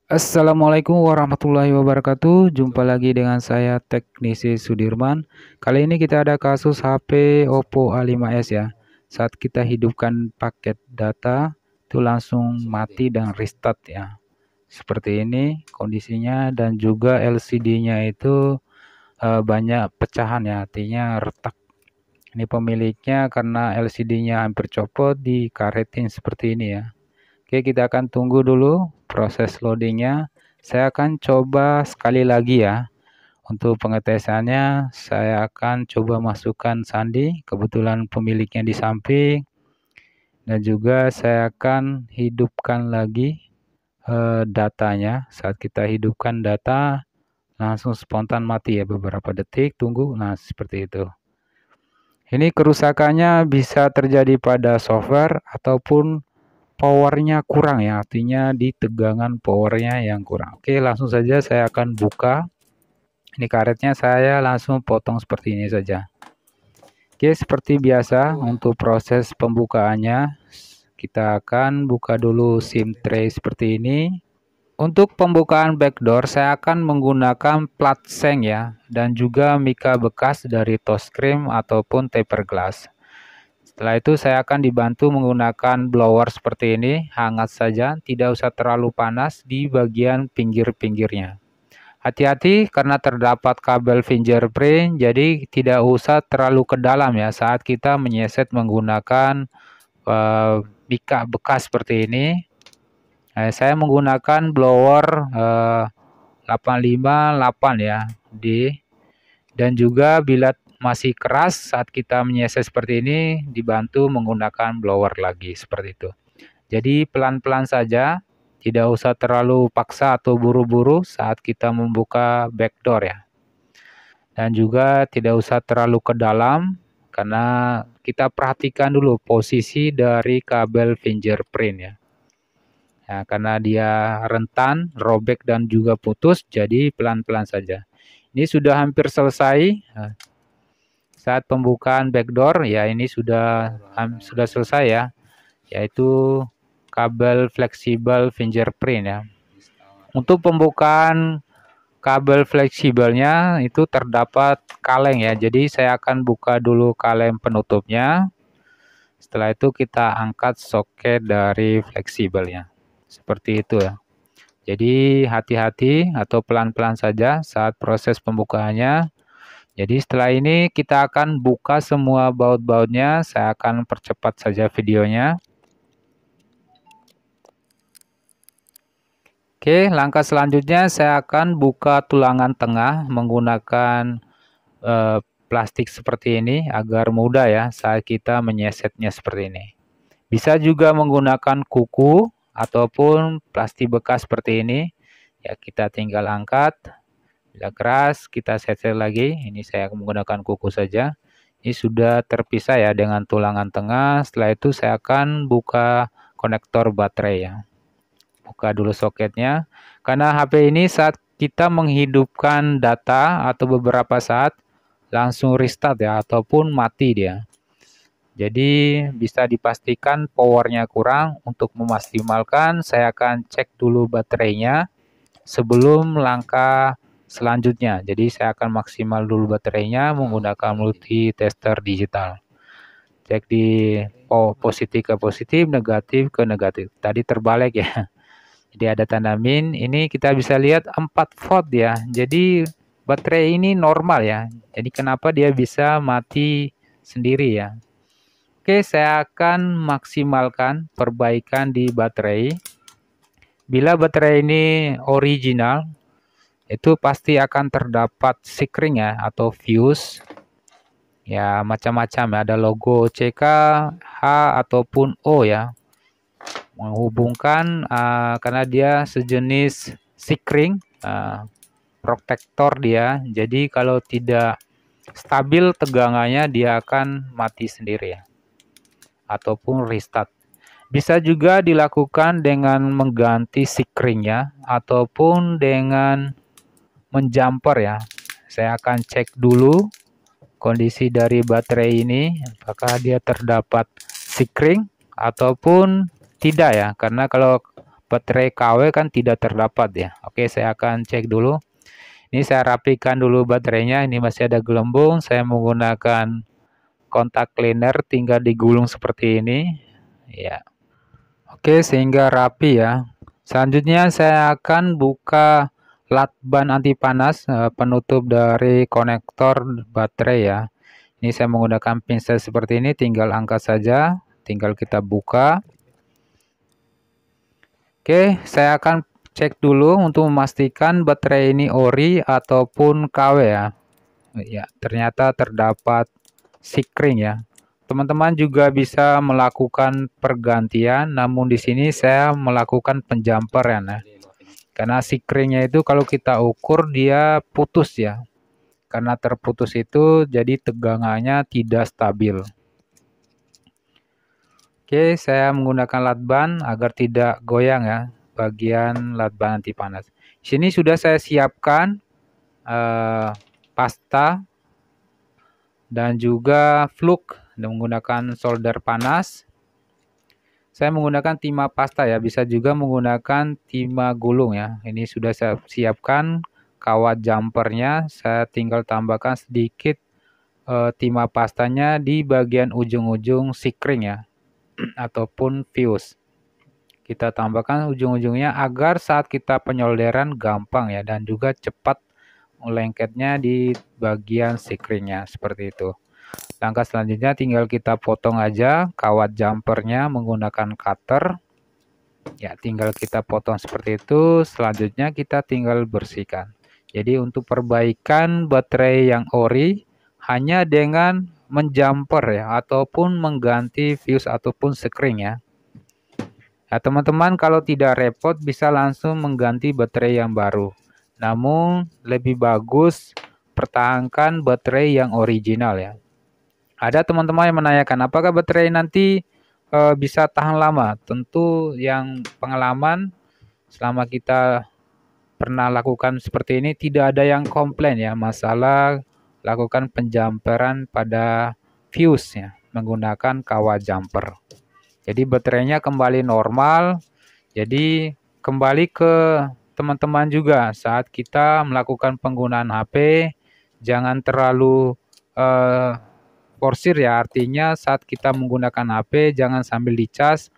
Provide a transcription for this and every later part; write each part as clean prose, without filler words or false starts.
Assalamualaikum warahmatullahi wabarakatuh. Jumpa lagi dengan saya Teknisi Sudirman. Kali ini kita ada kasus HP Oppo A5s ya. Saat kita hidupkan paket data itu langsung mati dan restart ya. Seperti ini kondisinya, dan juga LCD-nya itu banyak pecahan ya, artinya retak. Ini pemiliknya karena LCD-nya hampir copot, dikaretin seperti ini ya. Oke, kita akan tunggu dulu proses loadingnya. Saya akan coba sekali lagi ya. Untuk pengetesannya, saya akan coba masukkan sandi. Kebetulan pemiliknya di samping. Dan juga saya akan hidupkan lagi datanya. Saat kita hidupkan data, langsung spontan mati ya beberapa detik. Tunggu, nah seperti itu. Ini kerusakannya bisa terjadi pada software ataupun powernya kurang ya, artinya di tegangan powernya yang kurang. Oke, langsung saja saya akan buka. Ini karetnya saya langsung potong seperti ini saja. Oke, seperti biasa untuk proses pembukaannya, kita akan buka dulu SIM tray seperti ini. Untuk pembukaan backdoor saya akan menggunakan plat seng ya, dan juga mika bekas dari touchscreen ataupun taper glass. Setelah itu saya akan dibantu menggunakan blower seperti ini, hangat saja, tidak usah terlalu panas di bagian pinggir-pinggirnya. Hati-hati karena terdapat kabel fingerprint, jadi tidak usah terlalu ke dalam ya saat kita menyeset menggunakan mika bekas seperti ini. Saya menggunakan blower 858 ya, dan juga bila masih keras saat kita menyeset seperti ini, dibantu menggunakan blower lagi seperti itu. Jadi pelan-pelan saja, tidak usah terlalu paksa atau buru-buru saat kita membuka backdoor ya. Dan juga tidak usah terlalu ke dalam karena kita perhatikan dulu posisi dari kabel fingerprint ya. Nah, karena dia rentan, robek dan juga putus, jadi pelan-pelan saja. Ini sudah hampir selesai. Saat pembukaan backdoor ya, ini sudah selesai ya, yaitu kabel fleksibel fingerprint ya. Untuk pembukaan kabel fleksibelnya itu terdapat kaleng ya, jadi saya akan buka dulu kaleng penutupnya. Setelah itu kita angkat soket dari fleksibelnya seperti itu ya. Jadi hati-hati atau pelan-pelan saja saat proses pembukaannya. Jadi setelah ini kita akan buka semua baut-bautnya. Saya akan percepat saja videonya. Oke, langkah selanjutnya saya akan buka tulangan tengah menggunakan plastik seperti ini agar mudah ya saat kita menyesetnya seperti ini. Bisa juga menggunakan kuku ataupun plastik bekas seperti ini. Ya, kita tinggal angkat. Bila keras, kita set lagi. Ini saya menggunakan kuku saja. Ini sudah terpisah ya dengan tulangan tengah. Setelah itu saya akan buka konektor baterai ya. Buka dulu soketnya. Karena HP ini saat kita menghidupkan data atau beberapa saat langsung restart ya, ataupun mati dia. Jadi bisa dipastikan powernya kurang. Untuk memaksimalkan, saya akan cek dulu baterainya sebelum langkah selanjutnya. Jadi saya akan maksimal dulu baterainya menggunakan multi tester digital. Cek di positif ke positif, negatif ke negatif. Tadi terbalik ya. Jadi ada tanda min. Ini kita bisa lihat 4 volt ya. Jadi baterai ini normal ya. Jadi kenapa dia bisa mati sendiri ya. Oke, saya akan maksimalkan perbaikan di baterai. Bila baterai ini original, itu pasti akan terdapat sikring ya, atau fuse. Ya, macam-macam ya, ada logo CK, H, ataupun O ya. Menghubungkan karena dia sejenis sikring, protektor dia. Jadi kalau tidak stabil tegangannya, dia akan mati sendiri ya, ataupun restart. Bisa juga dilakukan dengan mengganti sikringnya ataupun dengan menjumper ya. Saya akan cek dulu kondisi dari baterai ini, apakah dia terdapat sikring ataupun tidak ya. Karena kalau baterai KW kan tidak terdapat ya. Oke, saya akan cek dulu. Ini saya rapikan dulu baterainya. Ini masih ada gelembung. Saya menggunakan kontak cleaner, tinggal digulung seperti ini. Ya. Oke, sehingga rapi ya. Selanjutnya saya akan buka lakban anti panas, penutup dari konektor baterai ya. Ini saya menggunakan pinset seperti ini, tinggal angkat saja, tinggal kita buka. Oke, saya akan cek dulu untuk memastikan baterai ini ori ataupun KW ya. Ya, ternyata terdapat sikring ya. Teman-teman juga bisa melakukan pergantian, namun di sini saya melakukan penjumperan ya. Karena sikringnya itu kalau kita ukur dia putus ya. Karena terputus itu jadi tegangannya tidak stabil. Oke, saya menggunakan lakban agar tidak goyang ya bagian lakban anti panas. Sini sudah saya siapkan pasta dan juga fluk dan menggunakan solder panas. Saya menggunakan timah pasta ya, bisa juga menggunakan timah gulung ya. Ini sudah saya siapkan kawat jumpernya, saya tinggal tambahkan sedikit timah pastanya di bagian ujung-ujung sikring ya. Ataupun fuse. Kita tambahkan ujung-ujungnya agar saat kita penyolderan gampang ya dan juga cepat lengketnya di bagian sikringnya seperti itu. Langkah selanjutnya tinggal kita potong aja kawat jumpernya menggunakan cutter. Ya, tinggal kita potong seperti itu. Selanjutnya kita tinggal bersihkan. Jadi untuk perbaikan baterai yang ori hanya dengan menjumper ya ataupun mengganti fuse ataupun sekring ya. Nah, teman-teman kalau tidak repot bisa langsung mengganti baterai yang baru. Namun lebih bagus pertahankan baterai yang original ya. Ada teman-teman yang menanyakan apakah baterai nanti bisa tahan lama? Tentu yang pengalaman selama kita pernah lakukan seperti ini tidak ada yang komplain ya masalah lakukan penjumperan pada fuse ya menggunakan kawat jumper. Jadi baterainya kembali normal. Jadi kembali ke teman-teman juga saat kita melakukan penggunaan HP jangan terlalu forsir ya, artinya saat kita menggunakan HP jangan sambil dicas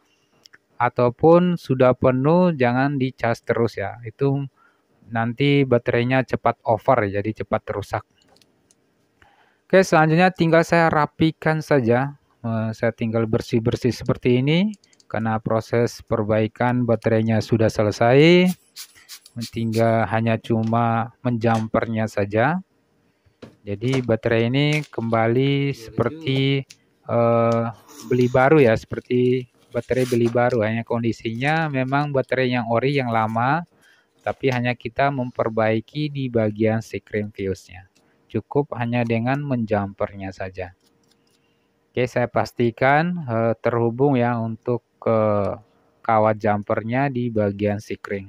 ataupun sudah penuh jangan dicas terus ya. Itu nanti baterainya cepat over jadi cepat rusak. Oke, selanjutnya tinggal saya rapikan saja. Saya tinggal bersih-bersih seperti ini karena proses perbaikan baterainya sudah selesai. Tinggal hanya cuma menjumpernya saja. Jadi baterai ini kembali seperti beli baru ya, seperti baterai beli baru. Hanya kondisinya memang baterai yang ori yang lama, tapi hanya kita memperbaiki di bagian sikring fuse-nya. Cukup hanya dengan menjumpernya saja. Oke, saya pastikan terhubung ya untuk kawat jumpernya di bagian sikring.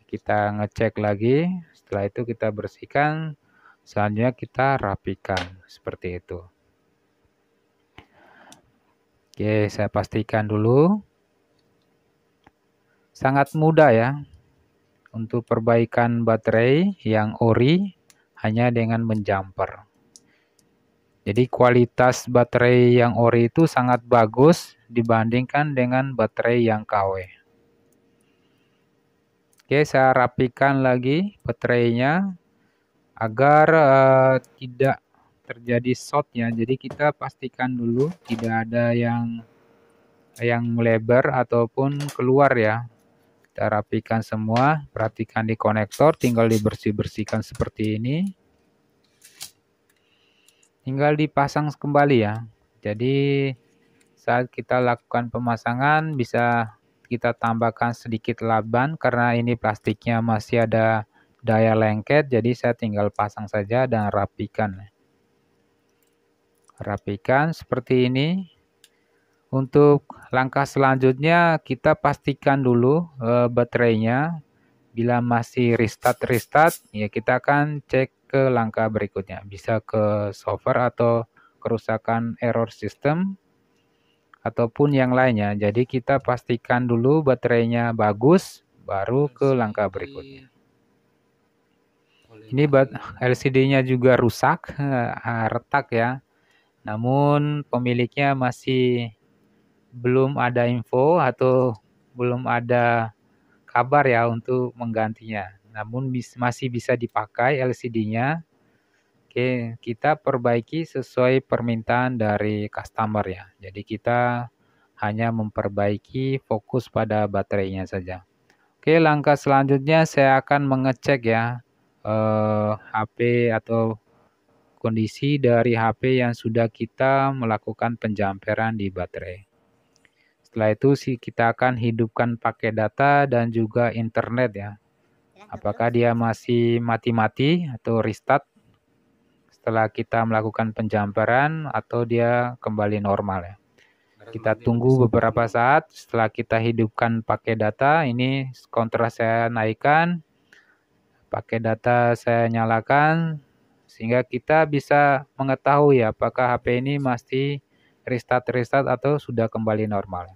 Kita ngecek lagi, setelah itu kita bersihkan, selanjutnya kita rapikan seperti itu. Oke, saya pastikan dulu. Sangat mudah ya untuk perbaikan baterai yang ori hanya dengan menjumper. Jadi kualitas baterai yang ori itu sangat bagus dibandingkan dengan baterai yang KW. Oke, saya rapikan lagi baterainya agar tidak terjadi short ya. Jadi kita pastikan dulu tidak ada yang melebar ataupun keluar ya. Kita rapikan semua, perhatikan di konektor, tinggal dibersih-bersihkan seperti ini. Tinggal dipasang kembali ya. Jadi saat kita lakukan pemasangan bisa kita tambahkan sedikit lakban karena ini plastiknya masih ada daya lengket, jadi saya tinggal pasang saja dan rapikan. Rapikan seperti ini. Untuk langkah selanjutnya kita pastikan dulu baterainya. Bila masih restart ya kita akan cek ke langkah berikutnya. Bisa ke software atau kerusakan error system ataupun yang lainnya. Jadi kita pastikan dulu baterainya bagus, baru ke langkah berikutnya. Ini LCD-nya juga rusak, retak ya. Namun pemiliknya masih belum ada info atau belum ada kabar ya untuk menggantinya. Namun masih bisa dipakai LCD-nya. Oke, kita perbaiki sesuai permintaan dari customer ya. Jadi kita hanya memperbaiki, fokus pada baterainya saja. Oke, langkah selanjutnya saya akan mengecek ya HP atau kondisi dari HP yang sudah kita melakukan penjamperan di baterai. Setelah itu kita akan hidupkan pakai data dan juga internet ya. Apakah dia masih mati-mati atau restart setelah kita melakukan penjamperan atau dia kembali normal ya. Kita tunggu beberapa saat setelah kita hidupkan pakai data. Ini kontras saya naikkan, pakai data saya nyalakan, sehingga kita bisa mengetahui apakah HP ini masih restart atau sudah kembali normal.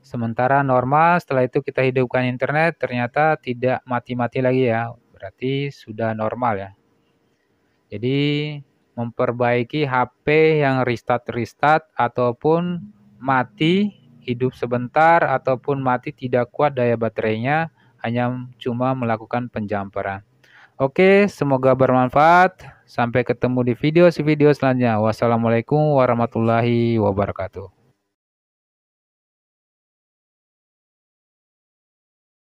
Sementara normal, setelah itu kita hidupkan internet, ternyata tidak mati-mati lagi ya, berarti sudah normal ya. Jadi memperbaiki HP yang restart ataupun mati, hidup sebentar ataupun mati tidak kuat daya baterainya, hanya cuma melakukan penjamperan. Oke, semoga bermanfaat. Sampai ketemu di video selanjutnya. Wassalamualaikum warahmatullahi wabarakatuh.